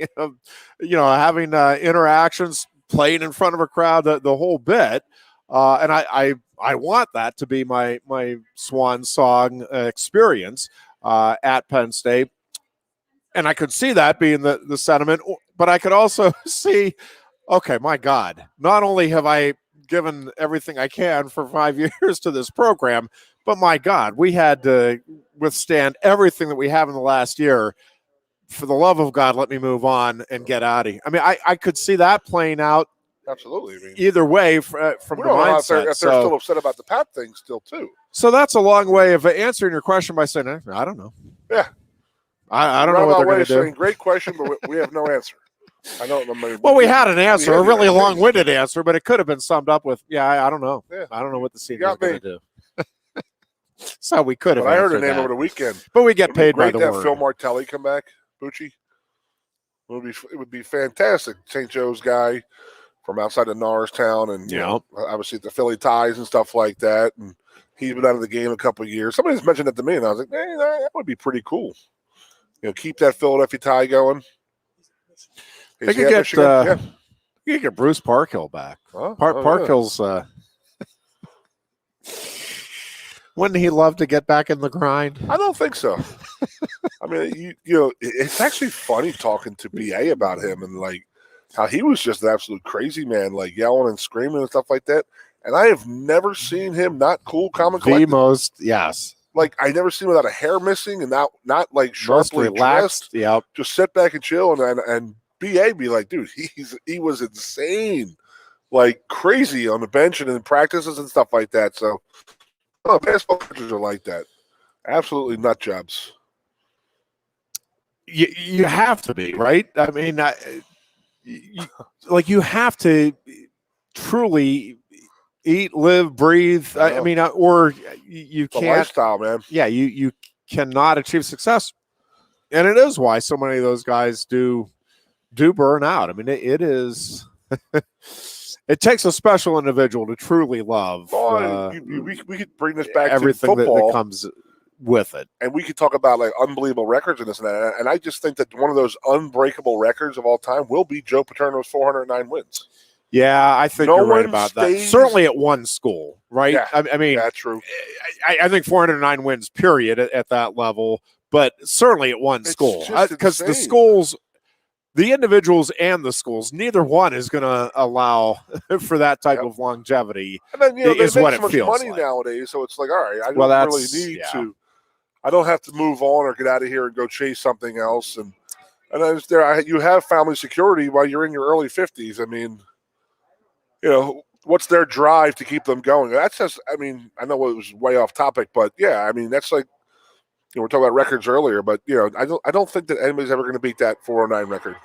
having interactions, playing in front of a crowd, the whole bit. And I want that to be my swan song experience at Penn State. And I could see that being the sentiment, but I could also see, okay, my God, not only have I given everything I can for 5 years to this program, but my God, we had to withstand everything that we have in the last year. For the love of God, let me move on and get out of here. I mean, I could see that playing out. Absolutely. I mean, either way from the mindset. If they're still upset about the Pat thing still too. So that's a long way of answering your question by saying, I don't know. Yeah. I don't know what they're going to do. Great question, but we have no answer. I don't know. Well, we had an answer, a really long-winded answer, but it could have been summed up with, I don't know. Yeah. I don't know what the seniors are going to do. So we could have. I heard her name over the weekend. But we get paid by the word. Phil Martelli come back, Bucci. It would be fantastic. St. Joe's guy from outside of Norristown, and obviously the Philly ties and stuff like that. And he's been out of the game a couple of years. Somebody just mentioned it to me, and I was like, that would be pretty cool. Keep that Philadelphia tie going. They could get Bruce Parkhill back. Parkhill's. Wouldn't he love to get back in the grind? I don't think so. I mean, it's actually funny talking to BA about him and how he was just an absolute crazy man, yelling and screaming and stuff like that. And I have never seen him not cool, calm, and collected. Yes. I never seen him without a hair missing and not sharply dressed. Yep. Just sit back and chill. And BA be like, dude, he was insane, crazy on the bench and in practices and stuff like that. So, basketball coaches are like that. Absolutely nut jobs. You have to be, right? I mean, you have to truly eat, live, breathe. I mean, or you The can't. lifestyle, man. Yeah, you cannot achieve success, and it is why so many of those guys do burn out. I mean, it is. It takes a special individual to truly love. We could bring this back to everything football that comes with it, and we could talk about like unbelievable records and this and that. And I just think that one of those unbreakable records of all time will be Joe Paterno's 409 wins. Yeah, I think you're right about that. Certainly at one school, right? Yeah, I mean, that's true. I think 409 wins, period, at that level, but certainly at one school. Because the schools, the individuals and the schools, neither one is going to allow for that type of longevity. And then, is they what make so it feels much money like nowadays, so it's like, all right, I don't really need to. I don't have to move on or get out of here and go chase something else. And you have family security while you're in your early 50s. I mean, what's their drive to keep them going? That's just, I mean, I know it was way off topic, but yeah, I mean, that's like, we're talking about records earlier, but I don't think that anybody's ever going to beat that 409 record.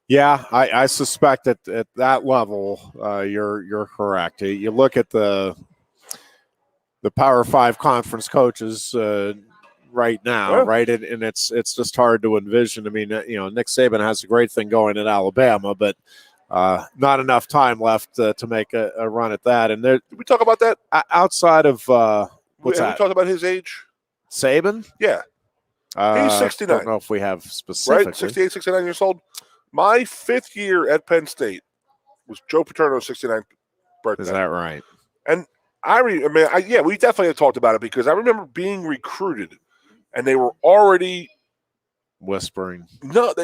Yeah, I suspect at that level, you're correct. You look at the Power 5 conference coaches right now, right, and it's just hard to envision. I mean, Nick Saban has a great thing going at Alabama, but not enough time left to make a run at that. And did we talk about that outside of what's that? We talked about his age. Saban? Yeah, he's 69. I don't know if we have specifically. Right, 68, 69 years old. My 5th year at Penn State was Joe Paterno's 69th birthday. Is that right? And we definitely have talked about it because I remember being recruited, and they were already whispering. No,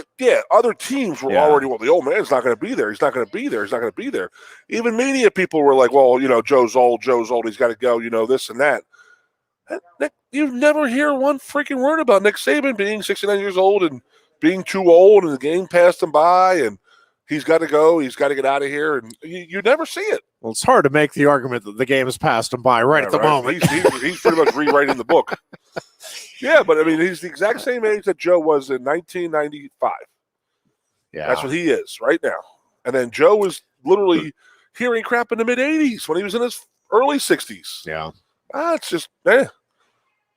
other teams were already, well, the old man's not going to be there. He's not going to be there. He's not going to be there. Even media people were like, well, Joe's old. He's got to go, this and that. And you never hear one freaking word about Nick Saban being 69 years old and being too old and the game passed him by and he's got to go. He's got to get out of here. And you never see it. Well, it's hard to make the argument that the game has passed him by at the moment. He's pretty much rewriting the book. Yeah, but I mean, he's the exact same age that Joe was in 1995. Yeah. That's what he is right now. And then Joe was literally hearing crap in the mid-'80s when he was in his early 60s. Yeah. It's just, the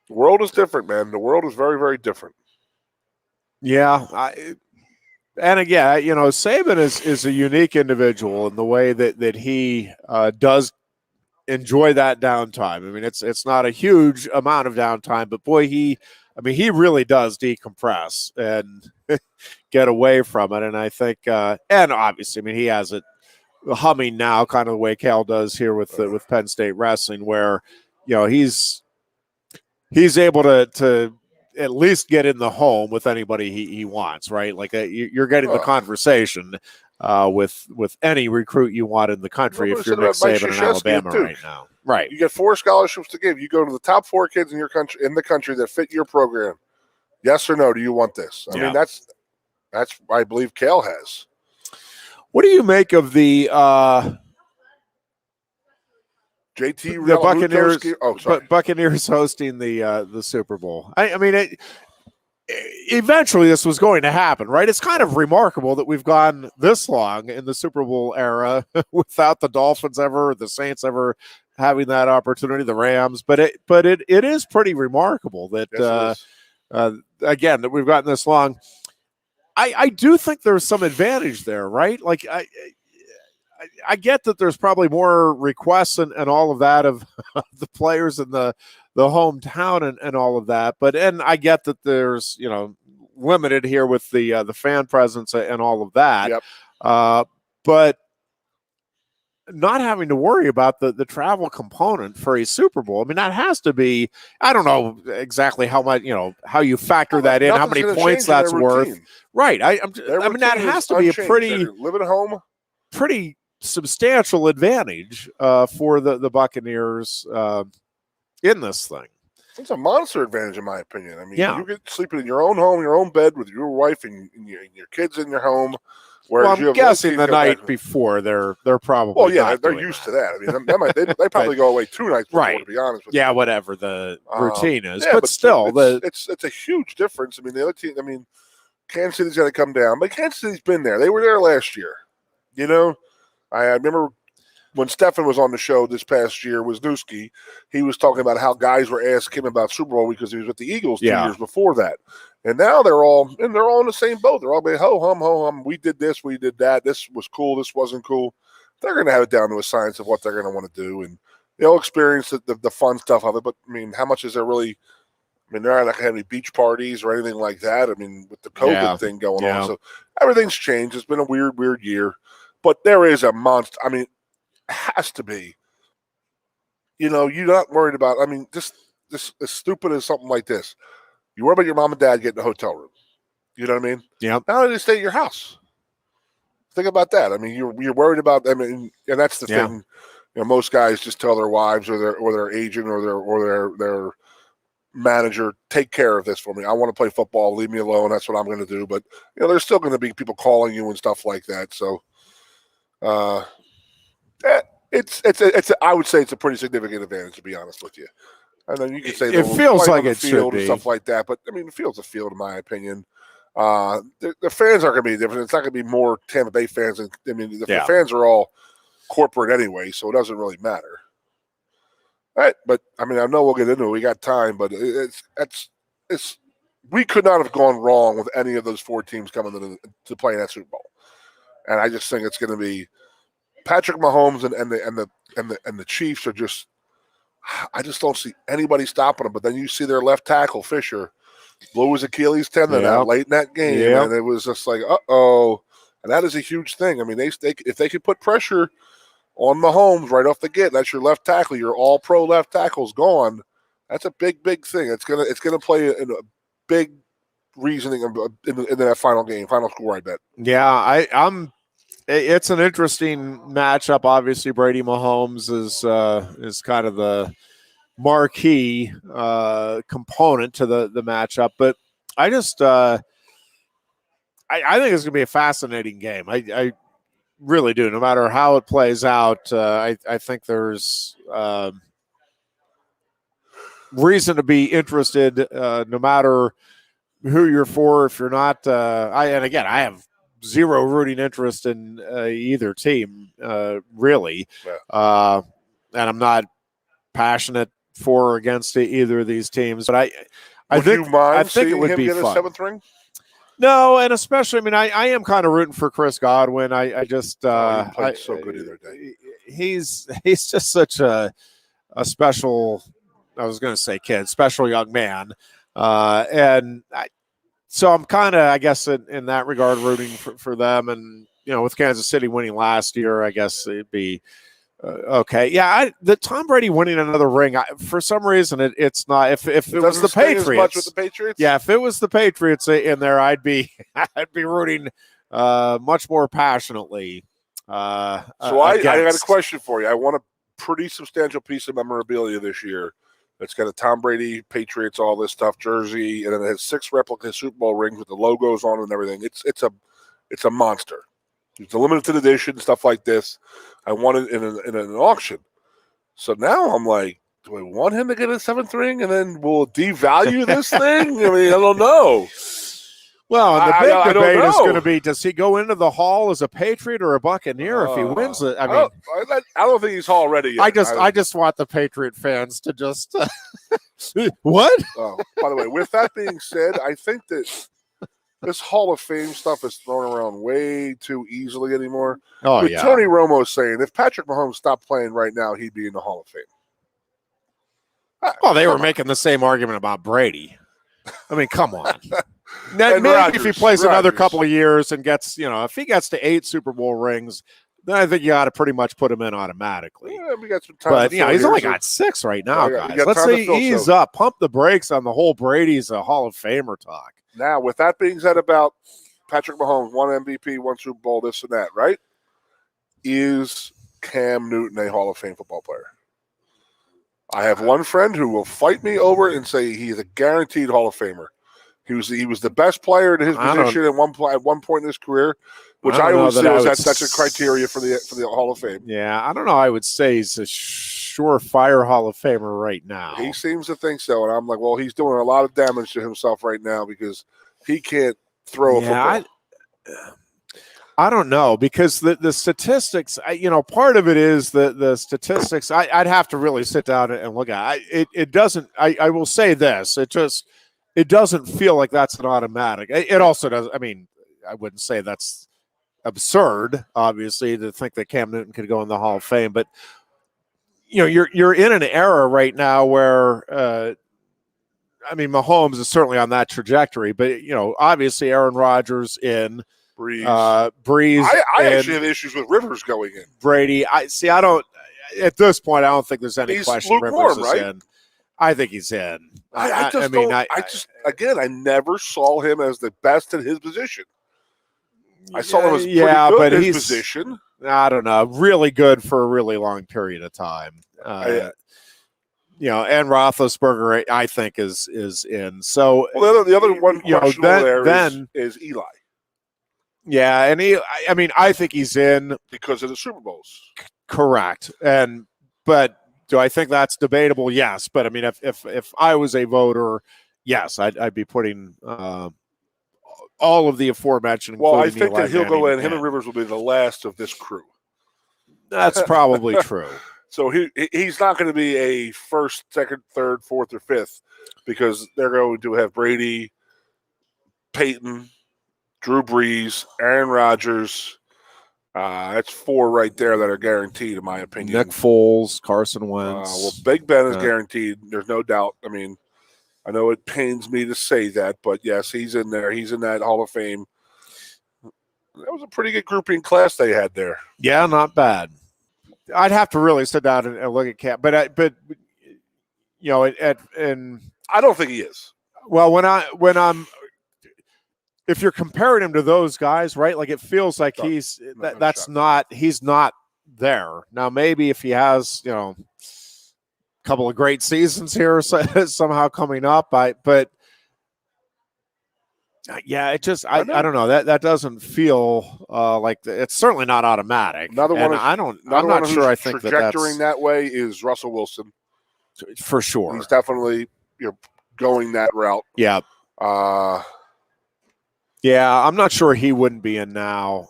world is different, man. The world is very, very different. Yeah. And again, Saban is a unique individual in the way that he does enjoy that downtime. I mean, it's not a huge amount of downtime, but boy, he really does decompress and get away from it. And I think, and obviously, I mean, he has it humming now, kind of the way Cal does here with Penn State wrestling, where he's able to at least get in the home with anybody he wants, right? Like you're getting the conversation with any recruit you want in the country if you're Nick Saban in Alabama right now. Right. You get 4 scholarships to give. You go to the top 4 kids in the country that fit your program. Yes or no? Do you want this? I mean, that's I believe Cal has. What do you make of the JT the Buccaneers? Sorry. Buccaneers hosting the Super Bowl. I mean, eventually this was going to happen, right? It's kind of remarkable that we've gone this long in the Super Bowl era without the Dolphins ever, the Saints ever having that opportunity, the Rams. But it is pretty remarkable that again that we've gotten this long. I do think there's some advantage there, right? Like I get that there's probably more requests and all of that of the players in the hometown and all of that. And I get that there's, limited here with the fan presence and all of that. Yep. But not having to worry about the travel component for a Super Bowl. I mean, that has to be, I don't know exactly how much, how you factor that in, how many points that's worth. Right. I mean, that has to be a pretty living at home, pretty substantial advantage for the Buccaneers in this thing. It's a monster advantage, in my opinion. I mean, yeah. You get sleeping in your own home, your own bed with your wife and your kids in your home. Whereas I'm guessing the night before they're probably. Well, yeah, not they're doing used that. to that. I mean, they probably go away 2 nights before. Right. To be honest with you. Yeah, whatever the routine is, Yeah, but still, it's a huge difference. I mean, the other team. I mean, Kansas City's got to come down, but Kansas City's been there. They were there last year. You know, I remember when Stefan was on the show this past year, Wisniewski, he was talking about how guys were asking him about Super Bowl because he was with the Eagles 2 years before that. And now they're all in the same boat. They're all being ho hum. We did this, we did that. This was cool. This wasn't cool. They're going to have it down to a science of what they're going to want to do, and they'll experience the fun stuff of it. But I mean, how much is there really? I mean, they're not going to have any beach parties or anything like that. I mean, with the COVID thing going on, so everything's changed. It's been a weird year, but there is a monster. I mean, it has to be. You know, you're not worried about. I mean, just as stupid as something like this. You worry about your mom and dad getting a hotel room. You know what I mean? Yeah. Now they stay at your house. Think about that. I mean, you're worried about. I mean, and that's the thing. You know, most guys just tell their wives or their agent or their manager, take care of this for me. I want to play football. Leave me alone. That's what I'm going to do. But you know, there's still going to be people calling you and stuff like that. So, it's I would say it's a pretty significant advantage, to be honest with you. And then you can say it feels like it should be and stuff like that. But I mean, the field's a field, in my opinion. The fans aren't going to be different. It's not going to be more Tampa Bay fans. I mean, the fans are all corporate anyway, so it doesn't really matter. All right, but I mean, I know we'll get into it. We got time, but it's we could not have gone wrong with any of those 4 teams coming to play in that Super Bowl. And I just think it's going to be Patrick Mahomes and the Chiefs are just. I just don't see anybody stopping them. But then you see their left tackle Fisher blew his Achilles tendon out late in that game, and it was just like, uh-oh. And that is a huge thing. I mean, if they could put pressure on Mahomes right off the get, that's your left tackle. Your all-pro left tackle's gone. That's a big thing. It's gonna play a big reasoning in that final score, I bet. Yeah, it's an interesting matchup. Obviously, Brady Mahomes is kind of the marquee component to the matchup, but I just I think it's going to be a fascinating game. I really do. No matter how it plays out, I think there's reason to be interested. No matter who you're for, if you're not, I have zero rooting interest in either team, really. And I'm not passionate for or against either of these teams. But I think it would be fun. A 7th ring? No, and especially, I mean, I am kind of rooting for Chris Godwin. I just he played so good either day. He's just such a special. I was going to say special young man, so I'm kind of, I guess, in that regard, rooting for them. And, you know, with Kansas City winning last year, I guess it'd be okay. Yeah, the Tom Brady winning another ring, for some reason, it's not. If it was the Patriots, as much with the Patriots? Yeah, if it was the Patriots in there, I'd be rooting much more passionately. So I got a question for you. I want a pretty substantial piece of memorabilia this year. It's got a Tom Brady, Patriots, all this stuff, jersey, and then it has 6 replica Super Bowl rings with the logos on and everything. It's a monster. It's a limited edition, stuff like this. I want it in an auction. So now I'm like, do I want him to get a 7th ring, and then we'll devalue this thing? I mean, I don't know. Well, and the big debate is going to be: does he go into the Hall as a Patriot or a Buccaneer if he wins it? I mean, I don't think he's Hall ready yet. I just want the Patriot fans to just what? By the way, with that being said, I think that this Hall of Fame stuff is thrown around way too easily anymore. Oh, with Tony Romo saying if Patrick Mahomes stopped playing right now, he'd be in the Hall of Fame. Well, they were making the same argument about Brady. I mean, come on. Maybe if he plays another couple of years and gets, if he gets to 8 Super Bowl rings, then I think you got to pretty much put him in automatically. Yeah, we got some time. But he's only got 6 right now, guys. Let's say ease up, pump the brakes on the whole Brady's a Hall of Famer talk. Now, with that being said about Patrick Mahomes, 1 MVP, 1 Super Bowl, this and that, right? Is Cam Newton a Hall of Fame football player? I have one friend who will fight me over it and say he's a guaranteed Hall of Famer. He was the best player in his position at one point in his career. which I always feel that's a criteria for the Hall of Fame. Yeah, I don't know. I would say he's a surefire Hall of Famer right now. He seems to think so, and I'm like, well, he's doing a lot of damage to himself right now because he can't throw a football. I don't know, because the statistics, part of it is the statistics. I'd have to really sit down and look at it. It doesn't. I will say this. It doesn't feel like that's an automatic. It also does. I mean, I wouldn't say that's absurd, obviously, to think that Cam Newton could go in the Hall of Fame, but you're in an era right now where Mahomes is certainly on that trajectory, but obviously Aaron Rodgers in. Breeze. I actually have issues with Rivers going in. Brady. I don't. At this point, I don't think there's any question. Rivers is right? in. I think he's in. I never saw him as the best at his position. I saw him as pretty good at his position. I don't know. Really good for a really long period of time. And Roethlisberger, I think, is in. So the other one questionable is Eli. Yeah, and I think he's in because of the Super Bowls. Correct. But do I think that's debatable? Yes. But if I was a voter, yes, I'd be putting all of the aforementioned. Well, I think that he'll go in. Him and Rivers will be the last of this crew. That's probably true. So he's not going to be a first, second, third, fourth, or fifth, because they're going to have Brady, Peyton, Drew Brees, Aaron Rodgers. That's 4 right there that are guaranteed, in my opinion. Nick Foles, Carson Wentz. Big Ben is guaranteed. There's no doubt. I mean, I know it pains me to say that, but yes, he's in there. He's in that Hall of Fame. That was a pretty good grouping class they had there. Yeah, not bad. I'd have to really sit down and look at Cam, but and I don't think he is. Well, if you're comparing him to those guys, right? Like, it feels like he's not there. Now, maybe if he has, a couple of great seasons here somehow coming up, but I don't know. That doesn't feel like it's certainly not automatic. I'm not sure. I think trajectorying that way is Russell Wilson for sure. He's definitely going that route. Yeah. Yeah, I'm not sure he wouldn't be in now.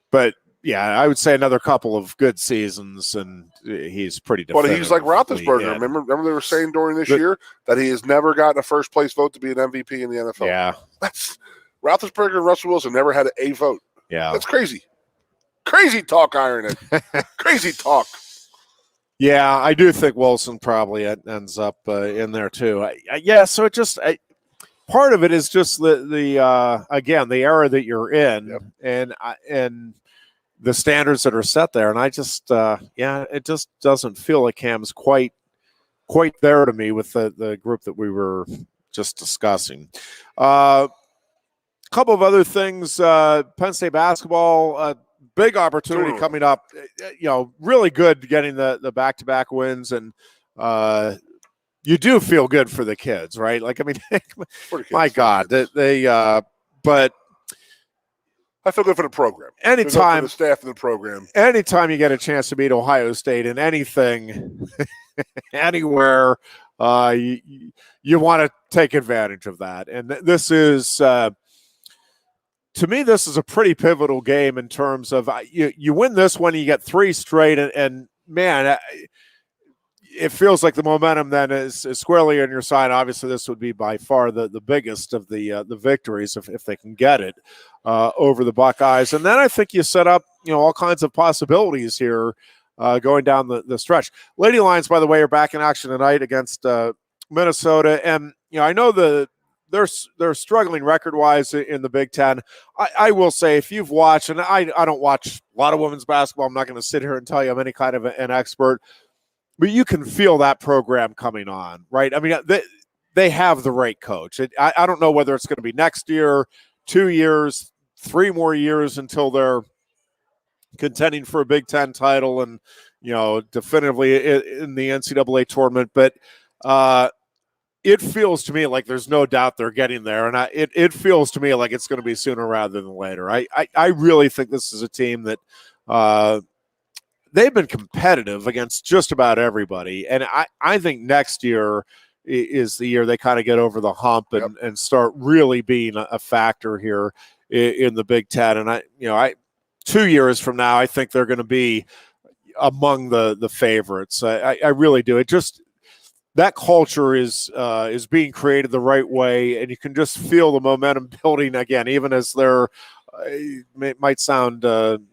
But yeah, I would say another couple of good seasons, and he's pretty definitive. But he's like Roethlisberger. Remember they were saying during this year that he has never gotten a first place vote to be an MVP in the NFL. Yeah, that's Roethlisberger and Russell Wilson never had a vote. Yeah, that's crazy. Crazy talk, Ironhead. Crazy talk. Yeah, I do think Wilson probably ends up in there too. So it just. Part of it is just the again, the era that you're in, and the standards that are set there, and I just it just doesn't feel like Cam's quite there to me with the group that we were just discussing. A couple of other things: Penn State basketball, big opportunity coming up. Really good getting the back-to-back wins, and you do feel good for the kids, right? Like, my God, but I feel good for the program. Anytime the staff of the program. Anytime you get a chance to beat Ohio State in anything, anywhere, you want to take advantage of that. And this is, to me, this is a pretty pivotal game in terms of you win this one, you get 3 straight, and man. It feels like the momentum then is squarely on your side. Obviously, this would be by far the biggest of the victories if they can get it over the Buckeyes. And then I think you set up all kinds of possibilities here going down the stretch. Lady Lions, by the way, are back in action tonight against Minnesota, and I know they're struggling record-wise in the Big Ten. I will say, if you've watched, and I don't watch a lot of women's basketball, I'm not going to sit here and tell you I'm any kind of an expert. But you can feel that program coming on, right? They have the right coach. I don't know whether it's going to be next year, 2 years, 3 more years until they're contending for a Big Ten title and, definitively in the NCAA tournament. But it feels to me like there's no doubt they're getting there, and it feels to me like it's going to be sooner rather than later. I really think this is a team that they've been competitive against just about everybody, and I think next year is the year they kind of get over the hump and start really being a factor here in the Big Ten. And 2 years from now, I think they're going to be among the favorites. I really do. It just, that culture is being created the right way, and you can just feel the momentum building again, even as they're. It might sound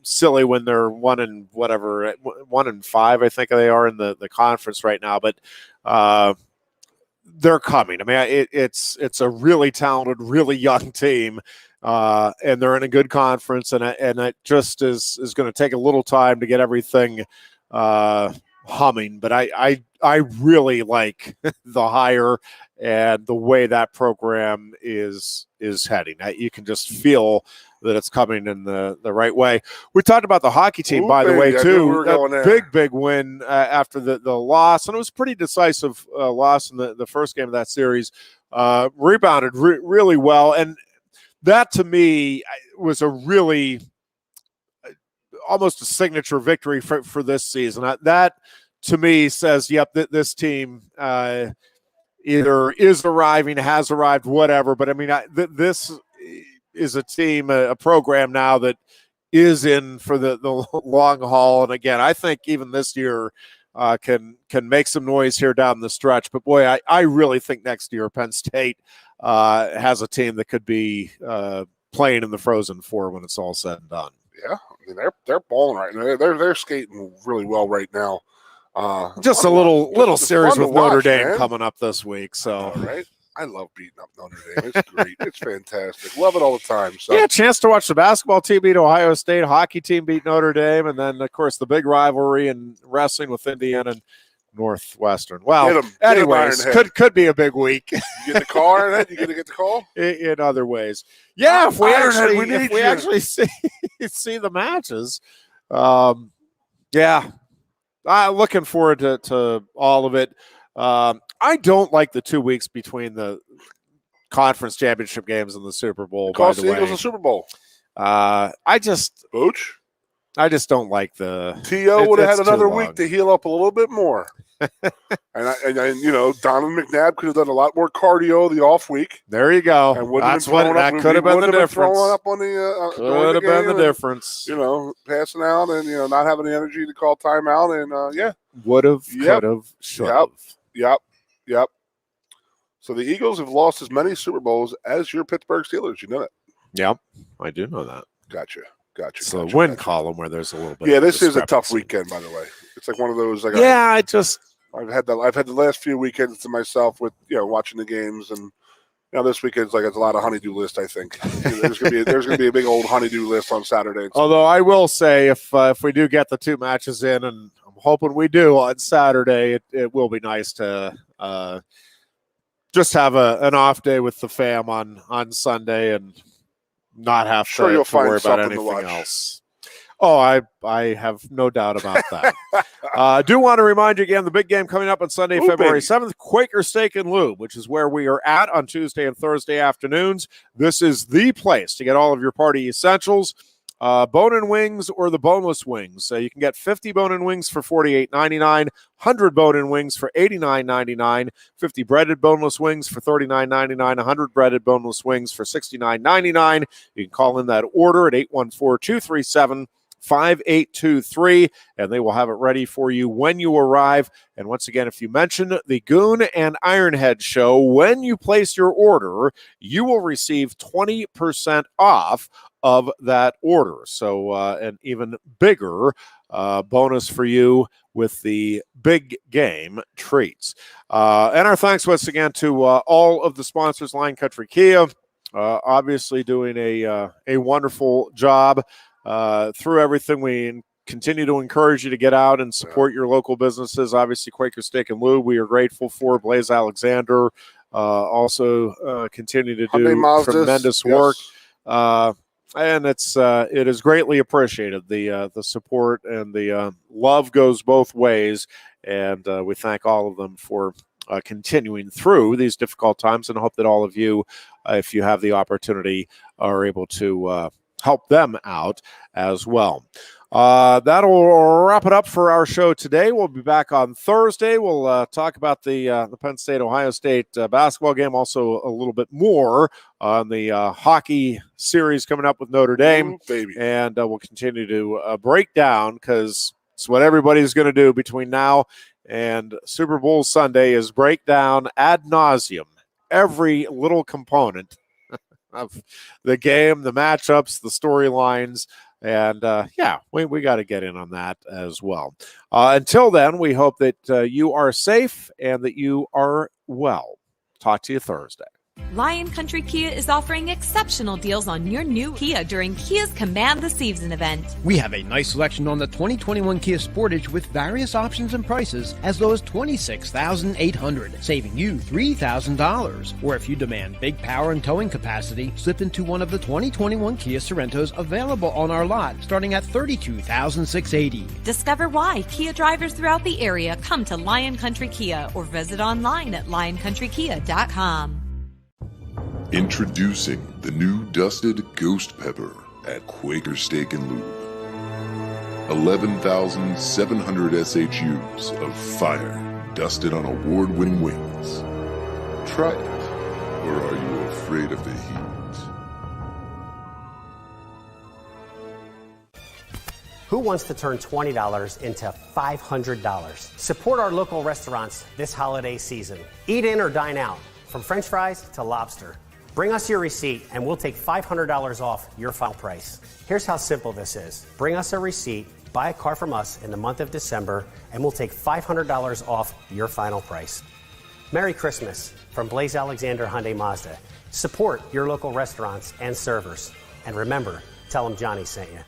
silly when they're 1-5, I think they are in the conference right now, but they're coming. I mean, it's a really talented, really young team, and they're in a good conference, and it just is going to take a little time to get everything humming. But I really like the hire and the way that program is heading. You can just feel that it's coming in the right way. We talked about the hockey team, by the way, too. Big win after the loss, and it was a pretty decisive loss in the first game of that series. Rebounded really well, and that to me was a really almost a signature victory for this season. That to me says, yep, this team either is arriving, has arrived, whatever. But I mean, this is a team, a program now that is in for the long haul. And again, I think even this year can make some noise here down the stretch. But boy, I really think next year Penn State has a team that could be playing in the Frozen Four when it's all said and done. Yeah, I mean they're balling right now. They're skating really well right now. Just a little series with Notre Dame coming up this week. So right. I love beating up Notre Dame. It's great. It's fantastic. Love it all the time. So yeah, chance to watch the basketball team beat Ohio State, hockey team beat Notre Dame, and then of course the big rivalry in wrestling with Indiana and Northwestern. Well, anyways, could be a big week. You get the car and then you get the call in other ways. Yeah, if we actually see the matches, yeah, looking forward to all of it. I don't like the 2 weeks between the conference championship games and the Super Bowl. By the way, Eagles a Super Bowl. I just don't like the. T.O. would have had another week to heal up a little bit more. and Donovan McNabb could have done a lot more cardio the off week. There you go. That's what that could have been the difference. Could have been the difference. Passing out and not having the energy to call timeout and would have, could have, should have. Yep. So the Eagles have lost as many Super Bowls as your Pittsburgh Steelers. You know that? Yep, I do know that. Gotcha. It's a win column where there's a little bit. Yeah, this is a tough weekend, by the way. It's like one of those. I've had the last few weekends to myself with watching the games, and this weekend's like it's a lot of honeydew list. I think there's gonna be a big old honeydew list on Saturday. Although I will say, if we do get the two matches in, and I'm hoping we do on Saturday, it will be nice to just have an off day with the fam on Sunday and not have to worry about anything else. Oh, I have no doubt about that. Do want to remind you again, the big game coming up on Sunday, February 7th, Quaker Steak and Lube, which is where we are at on Tuesday and Thursday afternoons. This is the place to get all of your party essentials. Bone-in wings or the boneless wings. You can get 50 bone-in wings for $48.99, 100 bone-in wings for $89.99, 50 breaded boneless wings for $39.99, 100 breaded boneless wings for $69.99. You can call in that order at 814-237-5823, and they will have it ready for you when you arrive. And once again, if you mention the Goon and Ironhead show when you place your order, you will receive 20% off of that order. So an even bigger bonus for you with the big game treats. And our thanks once again to all of the sponsors, Lion Country Kia, obviously doing a wonderful job through everything. We continue to encourage you to get out and support your local businesses. Obviously, Quaker Steak and Lube, we are grateful for. Blaze Alexander also continue to do tremendous work. And it is greatly appreciated. The support and the love goes both ways, and we thank all of them for continuing through these difficult times, and hope that all of you, if you have the opportunity, are able to help them out as well. That'll wrap it up for our show today. We'll be back on Thursday. We'll talk about the Penn State-Ohio State basketball game, also a little bit more on the hockey series coming up with Notre Dame. Ooh, baby. And we'll continue to break down, because it's what everybody's going to do between now and Super Bowl Sunday, is break down ad nauseum every little component of the game, the matchups, the storylines. And, we got to get in on that as well. Until then, we hope that you are safe and that you are well. Talk to you Thursday. Lion Country Kia is offering exceptional deals on your new Kia during Kia's Command the Season event. We have a nice selection on the 2021 Kia Sportage with various options and prices as low as $26,800, saving you $3,000. Or if you demand big power and towing capacity, slip into one of the 2021 Kia Sorrentos available on our lot, starting at $32,680. Discover why Kia drivers throughout the area come to Lion Country Kia or visit online at lioncountrykia.com. Introducing the new dusted Ghost Pepper at Quaker Steak and Lube. 11,700 SHUs of fire dusted on award-winning wings. Try it, or are you afraid of the heat? Who wants to turn $20 into $500? Support our local restaurants this holiday season. Eat in or dine out, from French fries to lobster. Bring us your receipt and we'll take $500 off your final price. Here's how simple this is. Bring us a receipt, buy a car from us in the month of December, and we'll take $500 off your final price. Merry Christmas from Blaise Alexander Hyundai Mazda. Support your local restaurants and servers. And remember, tell them Johnny sent you.